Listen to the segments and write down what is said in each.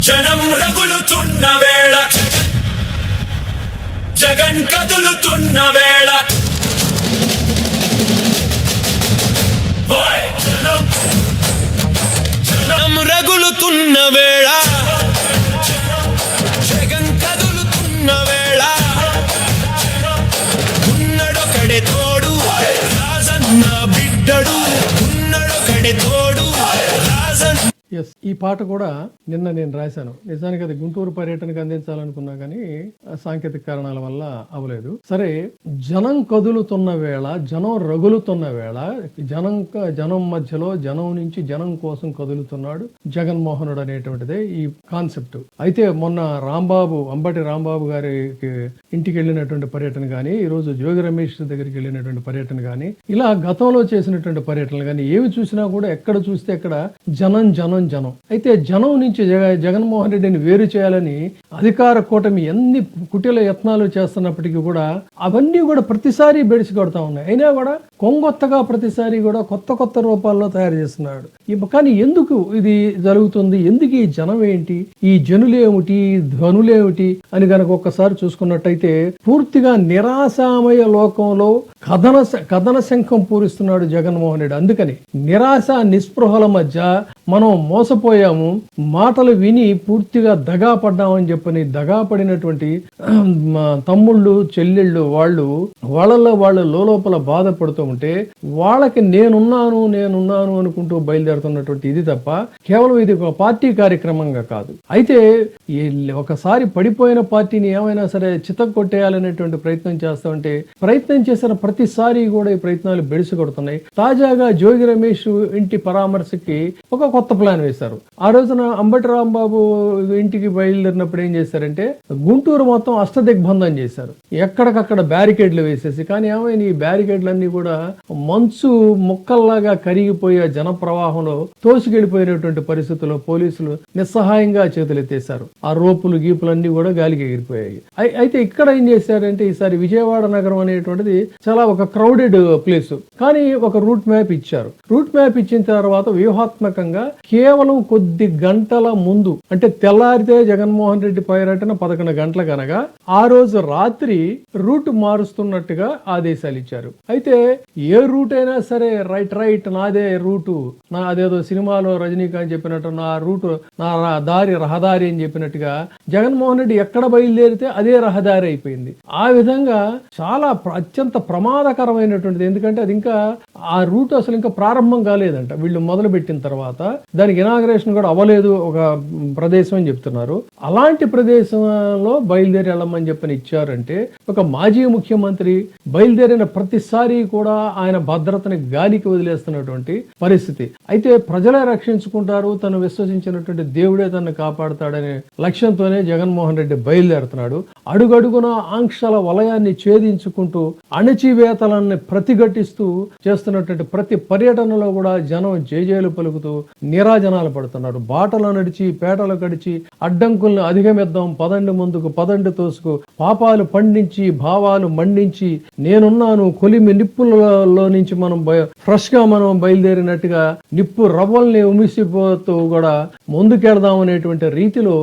జనం రగులుతున్న వేళ, జగన్ కదులుతున్న వేళ, జనం రగులుతున్న వేళ, జగన్ కదులుతున్న వేళ, ఉన్నడొకడే తోడు రాజన్న బిడ్డడు, ఉన్నడొకడే తోడు రాజన్న. ఎస్, ఈ పాట కూడా నిన్న నేను రాశాను. నిజానికి అది గుంటూరు పర్యటనకు అందించాలనుకున్నా కానీ సాంకేతిక కారణాల వల్ల అవ్వలేదు. సరే, జనం కదులుతున్న వేళ, జనం రగులుతున్న వేళ, జనం మధ్యలో జనం నుంచి జనం కోసం కదులుతున్నాడు జగన్మోహనుడు అనేటువంటిదే ఈ కాన్సెప్ట్. అయితే మొన్న అంబటి రాంబాబు గారికి ఇంటికి వెళ్ళినటువంటి పర్యటన కానీ, ఈ రోజు జోగి రమేష్ దగ్గరికి వెళ్ళినటువంటి పర్యటన కానీ, ఇలా గతంలో చేసినటువంటి పర్యటనలు కానీ ఏవి చూసినా కూడా ఎక్కడ చూస్తే ఎక్కడ జనం జనం జనం. అయితే జనం నుంచి జగన్మోహన్ రెడ్డిని వేరు చేయాలని అధికార కూటమి ఎన్ని కుటిల యత్నాలు చేస్తున్నప్పటికీ కూడా అవన్నీ కూడా ప్రతిసారి బెడిసి కొడతా ఉన్నాయి. అయినా కూడా కొంగొత్తగా ప్రతిసారి కూడా కొత్త కొత్త రూపాల్లో తయారు చేస్తున్నాడు. కానీ ఎందుకు ఇది జరుగుతుంది, ఎందుకు ఈ జనం ఏంటి, ఈ జనులేమిటి, ధ్వనులేమిటి అని కనుక ఒక్కసారి చూసుకున్నట్టయితే పూర్తిగా నిరాశామయ లోకంలో కథన శంఖం పూరిస్తున్నాడు జగన్మోహన్ రెడ్డి. అందుకని నిరాశ నిస్పృహల మధ్య మనం మోసపోయాము, మాటలు విని పూర్తిగా దగా పడ్డామని చెప్పని దగా పడినటువంటి తమ్ముళ్ళు చెల్లెళ్ళు వాళ్ళ లోపల బాధపడుతూ ఉంటే వాళ్ళకి నేనున్నాను అనుకుంటూ బయలుదేరుతున్నటువంటి ఇది తప్ప కేవలం ఇది ఒక పార్టీ కార్యక్రమంగా కాదు. అయితే ఒకసారి పడిపోయిన పార్టీని ఏమైనా సరే చితక్కొట్టేయాలనేటువంటి ప్రయత్నం చేస్తామంటే ప్రయత్నం చేసిన ప్రతిసారి కూడా ఈ ప్రయత్నాలు బెడిసి కొడుతున్నాయి. తాజాగా జోగి రమేష్ ఇంటి పరామర్శకి ఒక కొత్త ప్లాన్ వేశారు. ఆ రోజున అంబటి రాంబాబు ఇంటికి బయలుదేరినప్పుడు ఏం చేశారంటే గుంటూరు మొత్తం అష్టదిగ్బంధం చేశారు. ఎక్కడికక్కడ బ్యారికేడ్లు వేసేసి, కానీ ఏమైనా ఈ బ్యారికేడ్లన్నీ కూడా మంచు ముక్కల్లాగా కరిగిపోయే జన ప్రవాహంలో తోసుకెళ్లిపోయినటువంటి పరిస్థితుల్లో పోలీసులు నిస్సహాయంగా చేతులెత్తేశారు. ఆ రోపులు గీపులన్నీ కూడా గాలికి ఎగిరిపోయాయి. అయితే ఇక్కడ ఏం చేశారంటే ఈసారి విజయవాడ నగరం అనేటువంటిది చాలా ఒక క్రౌడెడ్ ప్లేస్, కానీ ఒక రూట్ మ్యాప్ ఇచ్చారు. రూట్ మ్యాప్ ఇచ్చిన తర్వాత వ్యూహాత్మకంగా కేవలం కొద్ది గంటల ముందు, అంటే తెల్లారితే జగన్మోహన్ రెడ్డి పర్యటన 11 గంటల కనగా ఆ రోజు రాత్రి రూట్ మారుస్తున్నట్టుగా ఆదేశాలు ఇచ్చారు. అయితే ఏ రూట్ అయినా సరే రైట్ నాదే రూటు, అదేదో సినిమాలో రజనీకాంత్ చెప్పినట్టు నా రూటు నా రహదారి అని చెప్పినట్టుగా జగన్మోహన్ రెడ్డి ఎక్కడ బయలుదేరితే అదే రహదారి అయిపోయింది. ఆ విధంగా చాలా అత్యంత ప్రమాదకరమైనటువంటిది. ఎందుకంటే అది ఇంకా ఆ రూట్ అసలు ఇంకా ప్రారంభం కాలేదంట. వీళ్ళు మొదలు పెట్టిన తర్వాత దానికి ఇనాగరేషన్ కూడా అవ్వలేదు ఒక ప్రదేశం అని చెప్తున్నారు. అలాంటి ప్రదేశంలో బయలుదేరి వెళ్ళమని చెప్పని ఇచ్చారంటే ఒక మాజీ ముఖ్యమంత్రి బయలుదేరిన ప్రతిసారి కూడా ఆయన భద్రతని గాలికి వదిలేస్తున్నటువంటి పరిస్థితి. అయితే ప్రజలే రక్షించుకుంటారు, తను విశ్వసించినటువంటి దేవుడే తనను కాపాడుతాడనే లక్ష్యంతోనే జగన్మోహన్ రెడ్డి బయలుదేరుతున్నాడు. అడుగడుగున ఆంక్షల వలయాన్ని ఛేదించుకుంటూ అణచివేతలన్నీ ప్రతిఘటిస్తూ చేస్తున్నటువంటి ప్రతి పర్యటనలో కూడా జనం జేజేలు పలుకుతూ నీరాజనాలు పడుతున్నారు. బాటలు నడిచి పేటలు కడిచి అడ్డంకుల్ని అధిగమిద్దాం, పదండి ముందుకు, పదండి తోసుకు, పాపాలు పండించి భావాలు మండించి నేనున్నాను కొలిమి నిప్పులలో నుంచి మనం ఫ్రెష్ గా మనం బయలుదేరినట్టుగా నిప్పు రవ్వల్ని ఉమిసిపోతూ కూడా ముందుకెడదాం అనేటువంటి రీతిలో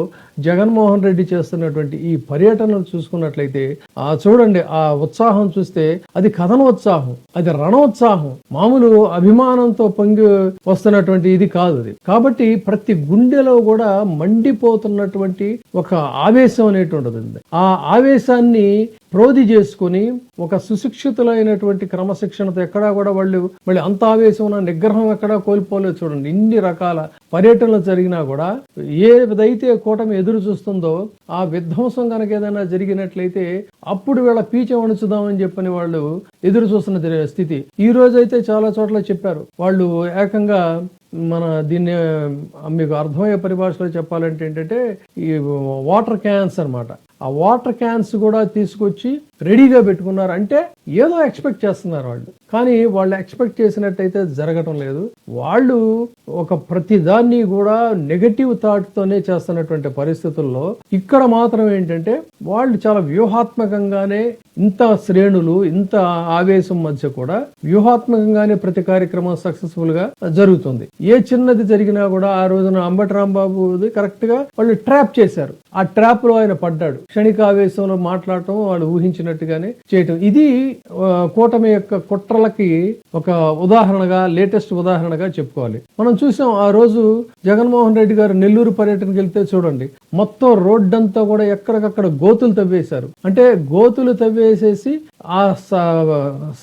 జగన్మోహన్ రెడ్డి చేస్తున్నటువంటి ఈ పర్యటనలు చూసుకున్నట్లయితే చూడండి, ఆ ఉత్సాహం చూస్తే అది కథనోత్సాహం, అది రణోత్సాహం, మామూలు అభిమానంతో పొంగి వస్తున్నటువంటి ఇది కాదు అది. కాబట్టి ప్రతి గుండెలో కూడా మండిపోతున్నటువంటి ఒక ఆవేశం అనేటువంటిది ఉంది. ఆ ఆవేశాన్ని ప్రోధి చేసుకుని ఒక సుశిక్షితులైనటువంటి క్రమశిక్షణతో ఎక్కడా కూడా మళ్ళీ అంత ఆవేశం నిగ్రహం ఎక్కడా కోల్పోలేదు. చూడండి, ఇన్ని రకాల పర్యటనలు జరిగినా కూడా ఏదైతే కూటమి ఎదురు చూస్తుందో ఆ విధ్వంసం కనుక ఏదైనా జరిగినట్లయితే అప్పుడు వీళ్ళ పీచ వణుచుదామని చెప్పని వాళ్ళు ఎదురు చూస్తున్న స్థితి. ఈ రోజు అయితే చాలా చోట్ల చెప్పారు వాళ్ళు ఏకంగా దీన్ని మీకు అర్థమయ్యే పరిభాషలో చెప్పాలంటే ఏంటంటే ఈ వాటర్ క్యాన్స్ అన్నమాట. ఆ వాటర్ క్యాన్స్ కూడా తీసుకొచ్చి రెడీగా పెట్టుకున్నారు. అంటే ఏదో ఎక్స్పెక్ట్ చేస్తున్నారు వాళ్ళు, కానీ వాళ్ళు ఎక్స్పెక్ట్ చేసినట్టయితే జరగటం లేదు. వాళ్ళు ఒక ప్రతిదాన్ని కూడా నెగటివ్ థాట్ తోనే చేస్తున్నటువంటి పరిస్థితుల్లో ఇక్కడ మాత్రం ఏంటంటే వాళ్ళు చాలా వ్యూహాత్మకంగానే, ఇంత శ్రేణులు ఇంత ఆవేశం మధ్య కూడా వ్యూహాత్మకంగానే ప్రతి కార్యక్రమం సక్సెస్ఫుల్ గా జరుగుతుంది. ఏ చిన్నది జరిగినా కూడా ఆ రోజున అంబటి రాంబాబుది కరెక్ట్ గా వాళ్ళు ట్రాప్ చేశారు. ఆ ట్రాప్ లో ఆయన పడ్డాడు. క్షణిక ఆవేశంలో మాట్లాడటం, వాళ్ళు ఊహించినట్టుగానే చేయటం, ఇది కూటమి యొక్క కుట్రలకి ఒక ఉదాహరణగా, లేటెస్ట్ ఉదాహరణగా చెప్పుకోవాలి. మనం చూసాం ఆ రోజు జగన్మోహన్ రెడ్డి గారు నెల్లూరు పర్యటనకి వెళ్తే చూడండి, మొత్తం రోడ్డంతా కూడా ఎక్కడికక్కడ గోతులు తవ్వేశారు. అంటే గోతులు తవ్వేసేసి ఆ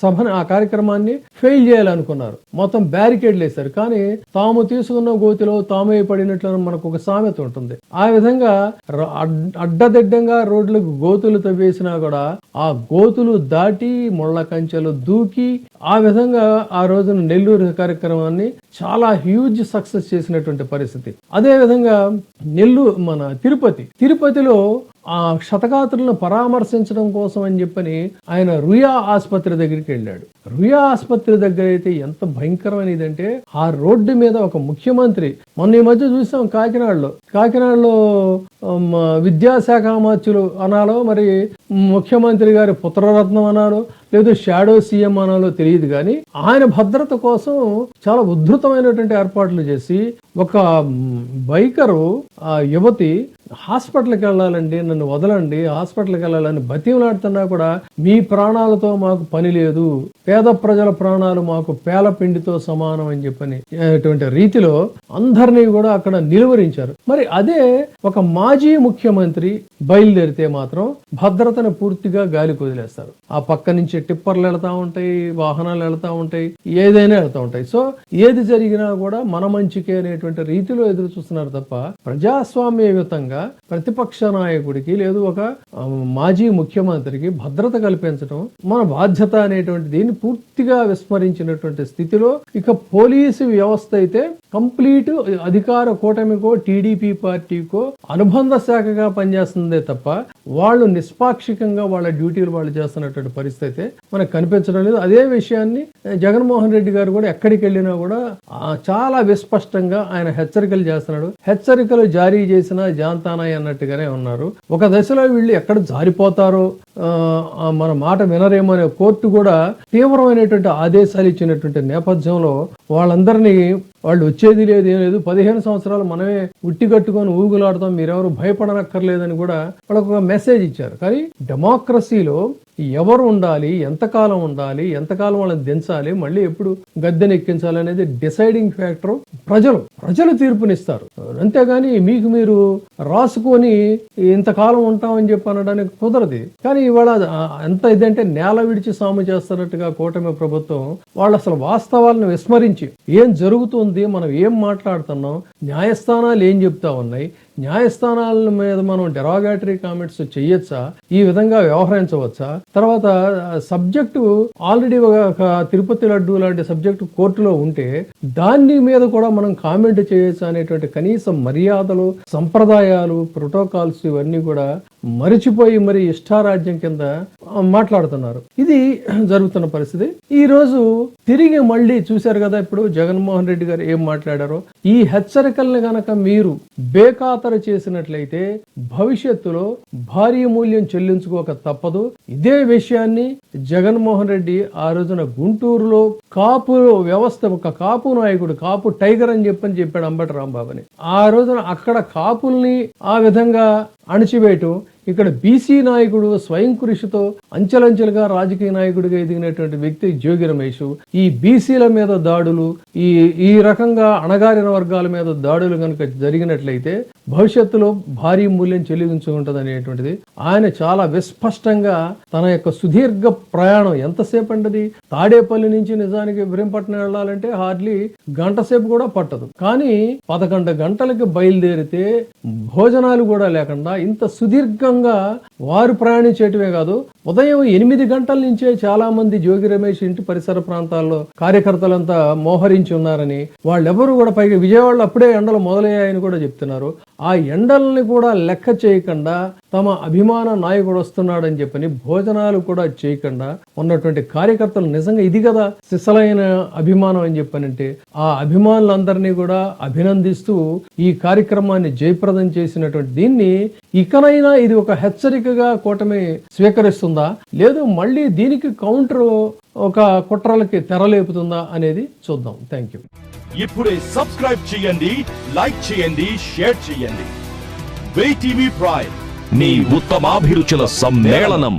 సభని, ఆ కార్యక్రమాన్ని ఫెయిల్ చేయాలనుకున్నారు. మొత్తం బ్యారికేడ్లు వేశారు. కానీ తాము తీసుకున్న గోతిలో తామే పడినట్లు మనకు ఒక సామెత ఉంటుంది. ఆ విధంగా అడ్డదిడ్డంగా రోడ్లకు గోతులు తవ్వేసినా కూడా ఆ గోతులు దాటి ముళ్ళ కంచెలు దూకి ఆ విధంగా ఆ రోజున నెల్లూరు కార్యక్రమాన్ని చాలా హ్యూజ్ సక్సెస్ చేసినటువంటి పరిస్థితి. అదే విధంగా మన తిరుపతిలో ఆ క్షతగాత్రులను పరామర్శించడం కోసం అని చెప్పని ఆయన రుయా ఆసుపత్రి దగ్గరికి వెళ్ళాడు. రుయా ఆసుపత్రి దగ్గర అయితే ఎంత భయంకరమైనదంటే, ఆ రోడ్డు మీద ఒక ముఖ్యమంత్రి, మొన్న ఈ మధ్య చూసాం కాకినాడలో విద్యాశాఖ మంత్రులు అనాలో, మరి ముఖ్యమంత్రి గారి పుత్రరత్నం అనాలో, లేదు షాడో సీఎం అనాలో తెలియదు, కానీ ఆయన భద్రత కోసం చాలా ఉద్ధృతమైనటువంటి ఏర్పాట్లు చేసి ఒక బైకరు ఆ యువతి హాస్పిటల్కి వెళ్ళాలండి, నన్ను వదలండి, హాస్పిటల్కి వెళ్ళాలని బతిమలాడుతున్నా కూడా మీ ప్రాణాలతో మాకు పని లేదు, పేద ప్రజల ప్రాణాలు మాకు పేలపిండితో సమానం అని చెప్పని అటువంటి రీతిలో అందరినీ కూడా అక్కడ నిలువరించారు. మరి అదే ఒక మాజీ ముఖ్యమంత్రి బయలుదేరితే మాత్రం భద్రతను పూర్తిగా గాలికి వదిలేస్తారు. ఆ పక్క నుంచి టిప్పర్లు వెళ్తా ఉంటాయి, వాహనాలు వెళ్తా ఉంటాయి, ఏదైనా వెళ్తా ఉంటాయి. సో ఏది జరిగినా కూడా మన మంచికే అనేటువంటి రీతిలో ఎదురు చూస్తున్నారు తప్ప ప్రజాస్వామ్యయుతంగా ప్రతిపక్ష నాయకుడికి లేదు ఒక మాజీ ముఖ్యమంత్రికి భద్రత కల్పించడం మన బాధ్యత అనేటువంటి దీన్ని పూర్తిగా విస్మరించినటువంటి స్థితిలో ఇక పోలీసు వ్యవస్థ అయితే కంప్లీట్ అధికార కూటమికో టీడీపీ పార్టీకో అనుబంధ శాఖగా పనిచేస్తుందే తప్ప వాళ్ళు నిష్పాక్షికంగా వాళ్ళ డ్యూటీలు వాళ్ళు చేస్తున్నటువంటి పరిస్థితి అయితే మనకు కనిపించడం లేదు. అదే విషయాన్ని జగన్మోహన్ రెడ్డి గారు కూడా ఎక్కడికి వెళ్ళినా కూడా చాలా విస్పష్టంగా ఆయన హెచ్చరికలు చేస్తున్నాడు. హెచ్చరికలు జారీ చేసిన జాంతానాయ్ అన్నట్టుగానే ఉన్నారు. ఒక దశలో వీళ్ళు ఎక్కడ జారిపోతారో, మన మాట వినరేమో అనే కోర్టు కూడా తీవ్రమైనటువంటి ఆదేశాలు ఇచ్చినటువంటి నేపథ్యంలో వాళ్ళందరినీ వాళ్ళు వచ్చేది లేదు, ఏం లేదు, 15 సంవత్సరాలు మనమే ఉట్టి కట్టుకొని ఊగులాడుతాం, మీరెవరు భయపడనక్కర్లేదని కూడా వాళ్ళకు ఒక మెసేజ్ ఇచ్చారు. కానీ డెమోక్రసీలో ఎవరు ఉండాలి, ఎంతకాలం ఉండాలి, ఎంతకాలం వాళ్ళని దించాలి, మళ్ళీ ఎప్పుడు గద్దెనెక్కించాలి అనేది డిసైడింగ్ ఫ్యాక్టర్ ప్రజలు తీర్పునిస్తారు. అంతేగాని మీకు మీరు రాసుకొని ఇంతకాలం ఉంటామని చెప్పి అనడానికి కుదరదు. కానీ ఇవాళ ఎంత ఇదంటే నేల విడిచి సాము చేస్తున్నట్టుగా కూటమి ప్రభుత్వం వాళ్ళు అసలు వాస్తవాలను విస్మరించి ఏం జరుగుతుంది, మనం ఏం మాట్లాడుతున్నాం, న్యాయస్థానాలు ఏం చెప్తా ఉన్నాయి, న్యాయస్థానాల మీద మనం డెరాగేటరీ కామెంట్స్ చేయొచ్చా, ఈ విధంగా వ్యవహరించవచ్చా, తర్వాత సబ్జెక్టు ఆల్రెడీ ఒక తిరుపతి లడ్డు లాంటి సబ్జెక్టు కోర్టులో ఉంటే దాని మీద కూడా మనం కామెంట్ చేయొచ్చా అనేటువంటి కనీస మర్యాదలు, సంప్రదాయాలు, ప్రోటోకాల్స్ ఇవన్నీ కూడా మరిచిపోయి మరి ఇష్టారాజ్యం కింద మాట్లాడుతున్నారు. ఇది జరుగుతున్న పరిస్థితి. ఈ రోజు తిరిగి మళ్ళీ చూశారు కదా, ఇప్పుడు జగన్మోహన్ రెడ్డి గారు ఏం మాట్లాడారో, ఈ హెచ్చరికల్ని గనక మీరు బేఖాతరు చేసినట్లయితే భవిష్యత్తులో భారీ మూల్యం చెల్లించుకోక తప్పదు. ఇదే విషయాన్ని జగన్మోహన్ రెడ్డి ఆ రోజున గుంటూరులో కాపు వ్యవస్థ, ఒక కాపు నాయకుడు, కాపు టైగర్ అని చెప్పాడు అంబటి రాంబాబుని. ఆ రోజున అక్కడ కాపుల్ని ఆ విధంగా అణిచివేయటం, ఇక్కడ బీసీ నాయకుడు స్వయం కృషితో అంచెలంచెలుగా రాజకీయ నాయకుడిగా ఎదిగినటువంటి వ్యక్తి జోగి రమేష్ ఈ బీసీల మీద దాడులు, ఈ రకంగా అణగారిన వర్గాల మీద దాడులు కనుక జరిగినట్లయితే భవిష్యత్తులో భారీ మూల్యం చెల్లించుకుంటది అనేటువంటిది ఆయన చాలా విస్పష్టంగా తన యొక్క సుదీర్ఘ ప్రయాణం ఎంతసేపు అంటది, తాడేపల్లి నుంచి నిజానికి ఇబ్రహీంపట్నం వెళ్ళాలంటే హార్డ్లీ గంట సేపు కూడా పట్టదు. కానీ 11 గంటలకి బయలుదేరితే భోజనాలు కూడా లేకుండా ఇంత సుదీర్ఘంగా వారు ప్రయాణించేయటమే కాదు, ఉదయం 8 గంటల నుంచే చాలా మంది జోగి రమేష్ ఇంటి పరిసర ప్రాంతాల్లో కార్యకర్తలంతా మోహరించి ఉన్నారని, వాళ్ళెవరూ కూడా పైగా విజయవాడలో అప్పుడే ఎండలు మొదలయ్యాయని కూడా చెప్తున్నారు. ఆ ఎండల్ని కూడా లెక్క చేయకుండా తమ అభిమాన నాయకుడు వస్తున్నాడని చెప్పని భోజనాలు కూడా చేయకుండా ఉన్నటువంటి కార్యకర్తలు నిజంగా ఇది కదా సిసలైన అభిమానం అని చెప్పనంటే ఆ అభిమానులందరినీ కూడా అభినందిస్తూ ఈ కార్యక్రమాన్ని జయప్రదం చేసినటువంటి దీన్ని ఇకనైనా ఇది ఒక హెచ్చరికగా కూటమి స్వీకరిస్తుందా లేదు మళ్ళీ దీనికి కౌంటర్ ఒక కుట్రలకి తెరలేపుతుందా అనేది చూద్దాం. Thank you. ఇప్పుడే సబ్స్క్రైబ్ చేయండి, లైక్ చేయండి, షేర్ చేయండి. వే టీవీ ప్రైమ్, మీ ఉత్తమాభిరుచుల సమ్మేళనం.